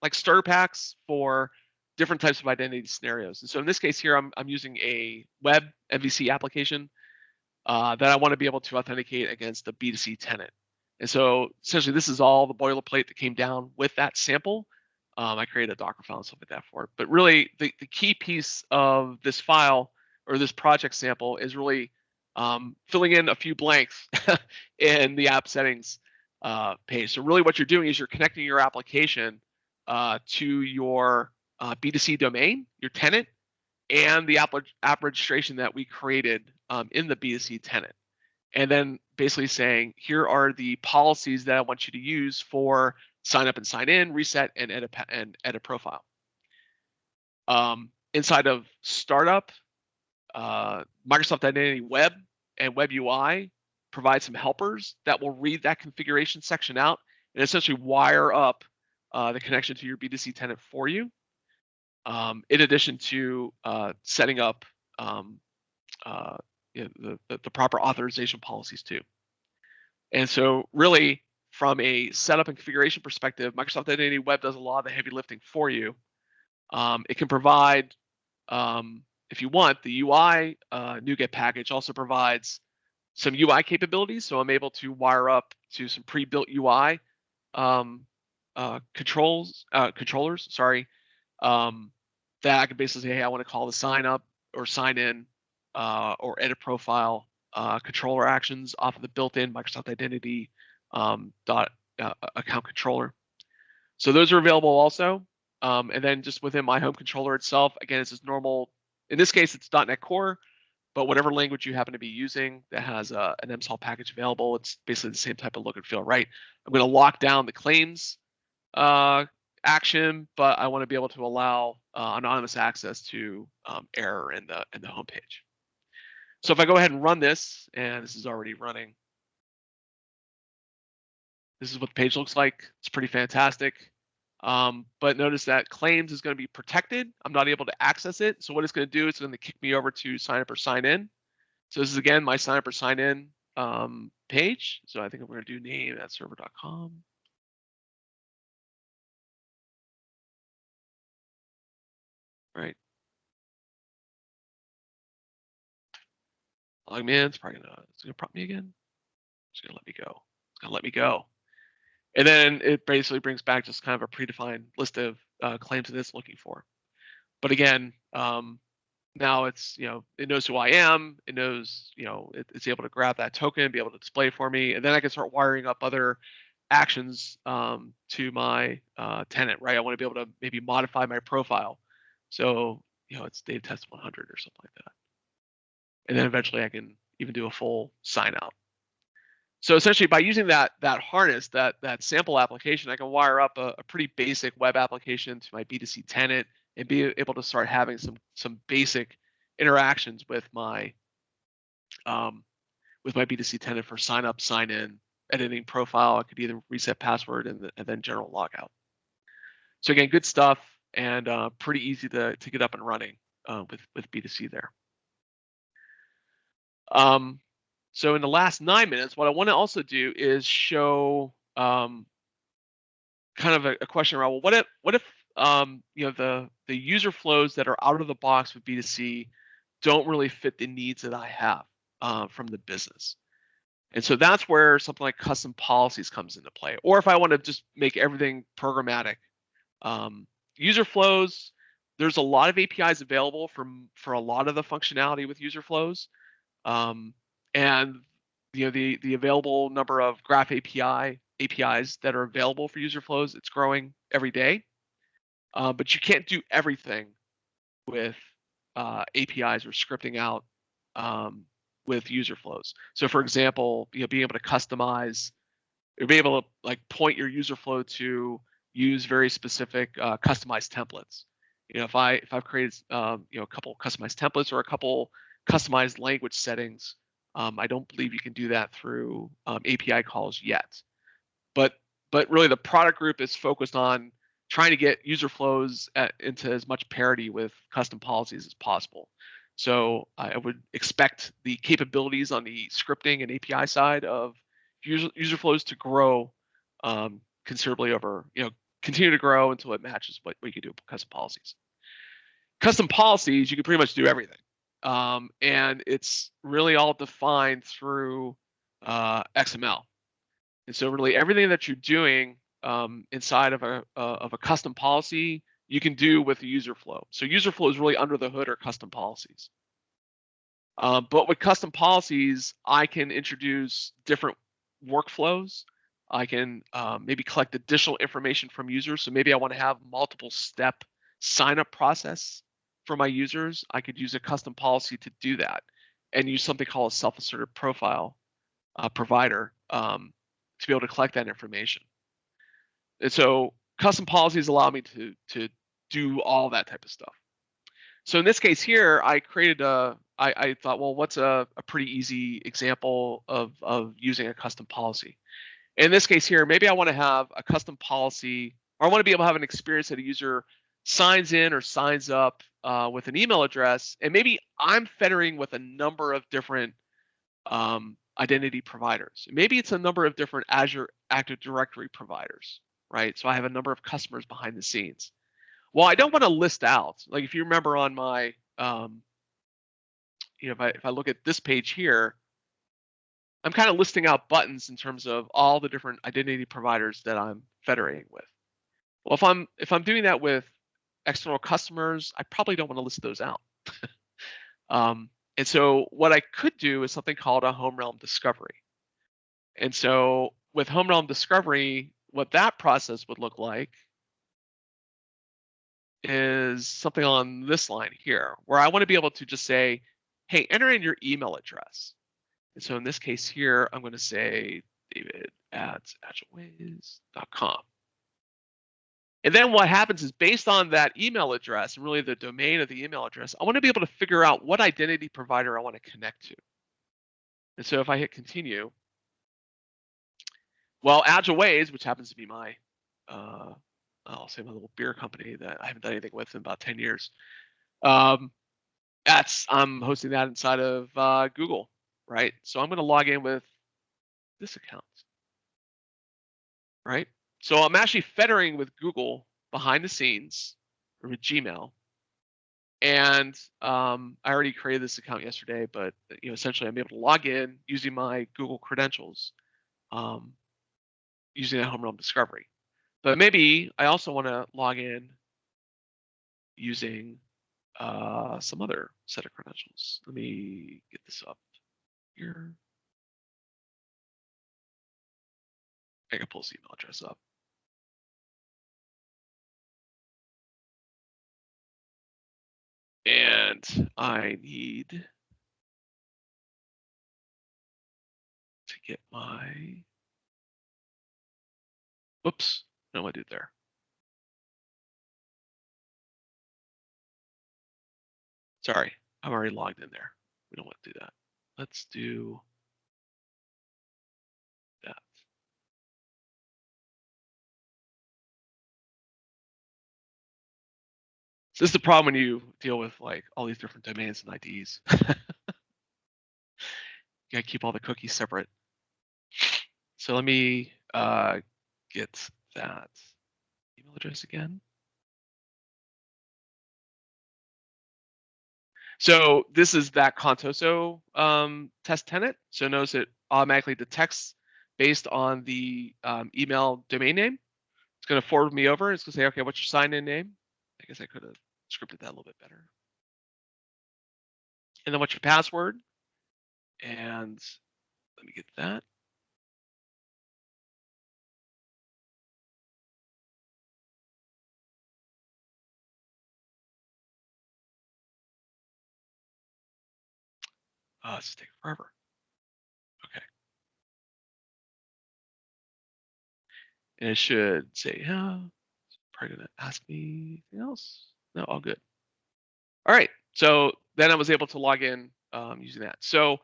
like starter packs for different types of identity scenarios. And so in this case here, I'm using a web MVC application that I want to be able to authenticate against a B2C tenant. And so essentially this is all the boilerplate that came down with that sample. I created a Docker file and stuff like that for it. But really the key piece of this file or this project sample is really filling in a few blanks in the app settings page. So really what you're doing is you're connecting your application to your B2C domain, your tenant, and the app registration that we created in the B2C tenant. And then basically saying, here are the policies that I want you to use for sign up and sign in, reset, and edit profile. Inside of Startup, Microsoft Identity Web and Web UI provide some helpers that will read that configuration section out and essentially wire up the connection to your B2C tenant for you. In addition to setting up the proper authorization policies too. And so really from a setup and configuration perspective, Microsoft Identity Web does a lot of the heavy lifting for you. It can provide, if you want, the UI NuGet package also provides some UI capabilities. So I'm able to wire up to some pre-built UI controllers, that I can basically say, hey, I want to call the sign up or sign in or edit profile controller actions off of the built-in Microsoft Identity account controller. So those are available also. And then just within my home controller itself, again, it's just normal. In this case, it's .NET Core, but whatever language you happen to be using that has an MSOL package available, it's basically the same type of look and feel, right? I'm going to lock down the claims action, but I want to be able to allow anonymous access to error in the home page. So if I go ahead and run this, and this is already running, this is what the page looks like. It's pretty fantastic. But notice that claims is going to be protected. I'm not able to access it. So what it's going to do is it's going to kick me over to sign up or sign in. So this is again my sign up or sign in page. So I think I'm going to do name at server.com. Right. Log me in. It's probably going to prompt me again. It's going to let me go. It's going to let me go. And then it basically brings back just kind of a predefined list of claims that it's looking for. But again, now it's, it knows who I am. It knows, it's able to grab that token, be able to display it for me. And then I can start wiring up other actions to my tenant, right? I want to be able to maybe modify my profile. So, it's Dave Test 100 or something like that. And then eventually I can even do a full sign out. So essentially by using that harness, that sample application, I can wire up a pretty basic web application to my B2C tenant and be able to start having some basic interactions with my B2C tenant for sign up, sign in, editing profile. I could either reset password and then general logout. So again, good stuff and pretty easy to get up and running with B2C there. So in the last 9 minutes, what I want to also do is show kind of a question around, well, what if the user flows that are out of the box with B2C don't really fit the needs that I have from the business. And so that's where something like custom policies comes into play. Or if I want to just make everything programmatic. User flows, there's a lot of APIs available for a lot of the functionality with user flows. And the available number of graph APIs that are available for user flows, it's growing every day. But you can't do everything with APIs or scripting out with user flows. So for example, being able to customize, or be able to like point your user flow to use very specific customized templates. If I've created a couple customized templates or a couple customized language settings, I don't believe you can do that through API calls yet. But really the product group is focused on trying to get user flows into as much parity with custom policies as possible. So I would expect the capabilities on the scripting and API side of user flows to grow considerably over, continue to grow until it matches what you can do with custom policies. Custom policies, you can pretty much do everything. And it's really all defined through XML. And so really everything that you're doing inside of a custom policy, you can do with a user flow. So user flow is really under the hood or custom policies. But with custom policies, I can introduce different workflows. I can maybe collect additional information from users. So maybe I want to have multiple step sign-up process for my users. I could use a custom policy to do that and use something called a self-asserted profile provider to be able to collect that information. And so custom policies allow me to do all that type of stuff. So in this case here, I created I thought, well, what's a pretty easy example of using a custom policy? In this case here, maybe I want to have a custom policy, or I want to be able to have an experience that a user signs in or signs up with an email address, and maybe I'm federating with a number of different identity providers. Maybe it's a number of different Azure Active Directory providers, right? So I have a number of customers behind the scenes. Well, I don't want to list out, like if you remember on my, if I look at this page here, I'm kind of listing out buttons in terms of all the different identity providers that I'm federating with. Well, if I'm doing that with external customers, I probably don't want to list those out. And so what I could do is something called a home realm discovery. And so with home realm discovery, what that process would look like is something on this line here, where I want to be able to just say, hey, enter in your email address. And so in this case here, I'm going to say david@agileways.com. And then what happens is based on that email address and really the domain of the email address, I want to be able to figure out what identity provider I want to connect to. And so if I hit continue, well, Agile Ways, which happens to be my, I'll say my little beer company that I haven't done anything with in about 10 years. I'm hosting that inside of Google, right? So I'm going to log in with this account, right? So I'm actually federating with Google behind the scenes, or with Gmail. And I already created this account yesterday, but essentially I'm able to log in using my Google credentials, using a home realm discovery. But maybe I also want to log in using some other set of credentials. Let me get this up here. I can pull this email address up. And I need to get my, whoops, no, I did there. Sorry, I'm already logged in there. We don't want to do that. Let's do that. So this is the problem when you deal with like all these different domains and IDs. You gotta keep all the cookies separate. So let me get that email address again. So this is that Contoso test tenant. So notice it automatically detects based on the email domain name. It's going to forward me over. It's going to say, okay, what's your sign-in name? I guess I could have scripted that a little bit better. And then what's your password? And Let me get that. Oh, it's taking forever. Okay. And it should say, yeah, it's probably gonna ask me anything else. No, all good. All right. So then I was able to log in using that. So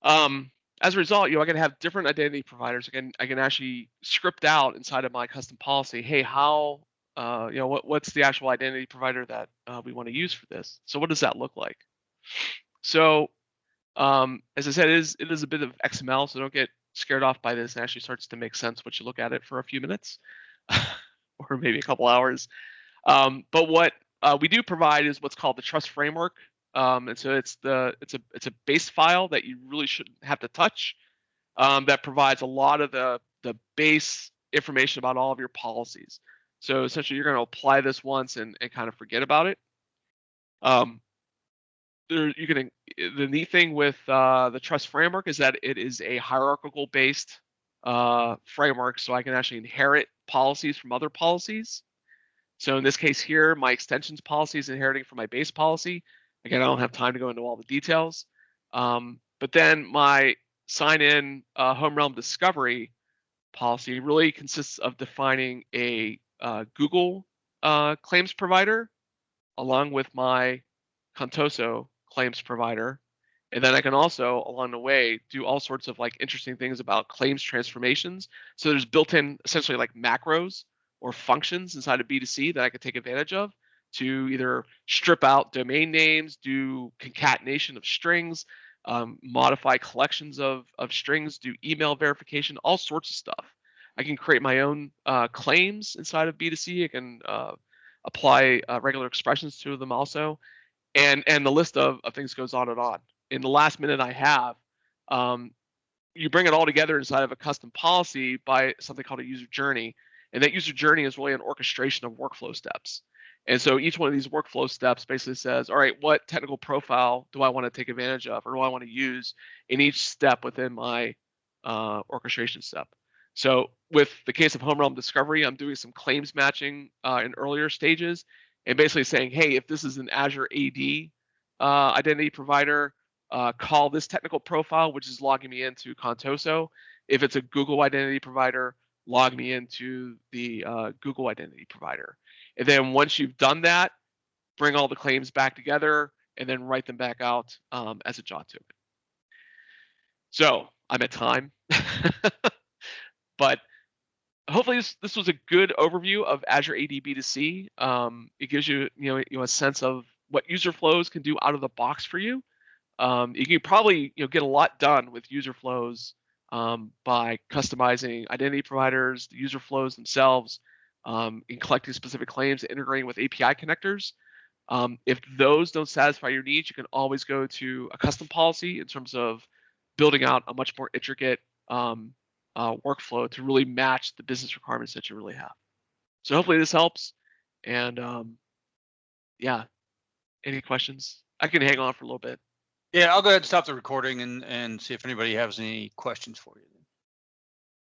as a result, I can have different identity providers. I can actually script out inside of my custom policy, hey, how what's the actual identity provider that we want to use for this? So what does that look like? So as I said, it is a bit of XML, so don't get scared off by this. It actually starts to make sense once you look at it for a few minutes or maybe a couple hours. But what we do provide is what's called the trust framework. And so it's a base file that you really shouldn't have to touch, that provides a lot of the base information about all of your policies. So essentially you're going to apply this once and kind of forget about it. The neat thing with the trust framework is that it is a hierarchical based framework, so I can actually inherit policies from other policies. So in this case here, my extensions policy is inheriting from my base policy. Again, I don't have time to go into all the details. But then my sign-in home realm discovery policy really consists of defining a Google claims provider along with my Contoso claims provider. And then I can also, along the way, do all sorts of like interesting things about claims transformations. So there's built-in essentially like macros or functions inside of B2C that I could take advantage of to either strip out domain names, do concatenation of strings, modify collections of strings, do email verification, all sorts of stuff. I can create my own claims inside of B2C. I can apply regular expressions to them also. And the list of things goes on and on. In the last minute I have, you bring it all together inside of a custom policy by something called a user journey. And that user journey is really an orchestration of workflow steps. And so each one of these workflow steps basically says, all right, what technical profile do I want to take advantage of or do I want to use in each step within my orchestration step? So with the case of home realm discovery, I'm doing some claims matching in earlier stages and basically saying, hey, if this is an Azure AD identity provider, call this technical profile, which is logging me into Contoso. If it's a Google identity provider, log me into the Google identity provider. And then once you've done that, bring all the claims back together and then write them back out as a JOT token. So I'm at time, but hopefully this was a good overview of Azure AD B2C. It gives you, a sense of what user flows can do out of the box for you. You can probably get a lot done with user flows by customizing identity providers, the user flows themselves, in collecting specific claims, integrating with API connectors. If those don't satisfy your needs, you can always go to a custom policy in terms of building out a much more intricate workflow to really match the business requirements that you really have. So hopefully this helps. And yeah, any questions? I can hang on for a little bit. Yeah, I'll go ahead and stop the recording and see if anybody has any questions for you.